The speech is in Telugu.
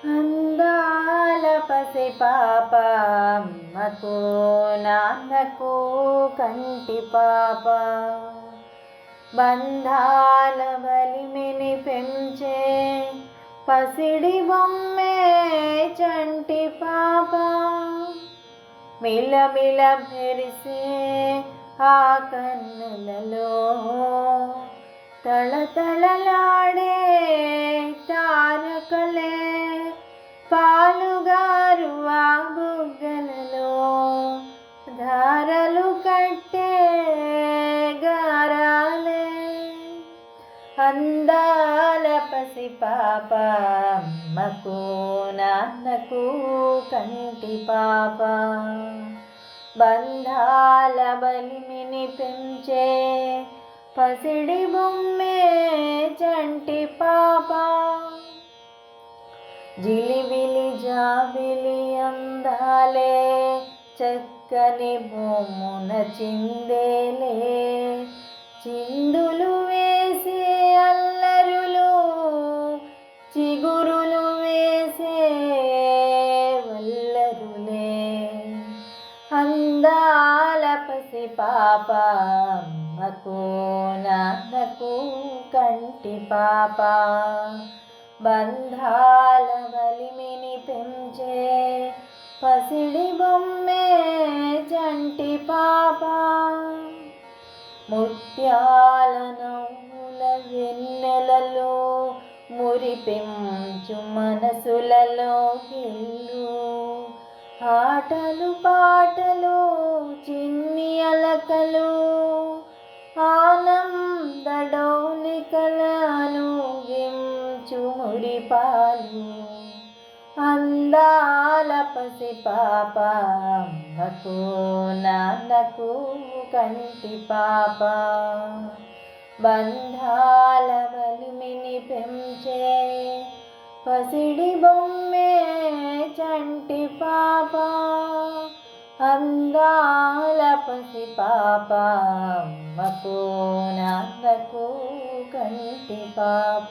అందాల పసి పాప అమ్మకు నాన్నకు కంటి పాప, బంధాల బలిమిని పెంచే పసిడి బొమ్మే చంటి పాప, మిలమిల మెరిసే ఆ కన్నులలో తళతళలాడే తారకలే, పాలుగారు ఆ బుగ్గలలో ధారలు కట్టే గారాలే. అందాల పసి పాప అమ్మకు నాన్నకు కంటి పాప, బంధాల బలిమిని పెంచే పసిడి బొమ్మే చంటి పాప, జిలిబిలి జాబిలి అందాలే చక్కని బొమ్మున చిందేలే, చిందులు వేసే అల్లరులు చిగురులు వేసే వల్లరులే. అందాల పసి పాప అమ్మకు నాన్నకు కంటి పాప, బంధాల బలిమిని పెంచే పసిడి బొమ్మే చంటి పాప, ముత్యాల నవ్వుల వెన్నెలలో మురిపెంచు మనసులలో గిల్లు, ఆటలు పాటలు చిన్ని అలకలు ఆనంద డోలికలను గించు మురిపాలు. అందాల పసి పాప అమ్మకు నాన్నకు కంటి పాప, బంధాల బలిమిని పెంచే పసిడి బొమ్మే చంటి పాప, అందాల పసి పాప అమ్మకు నాన్నకు కంటి పాప.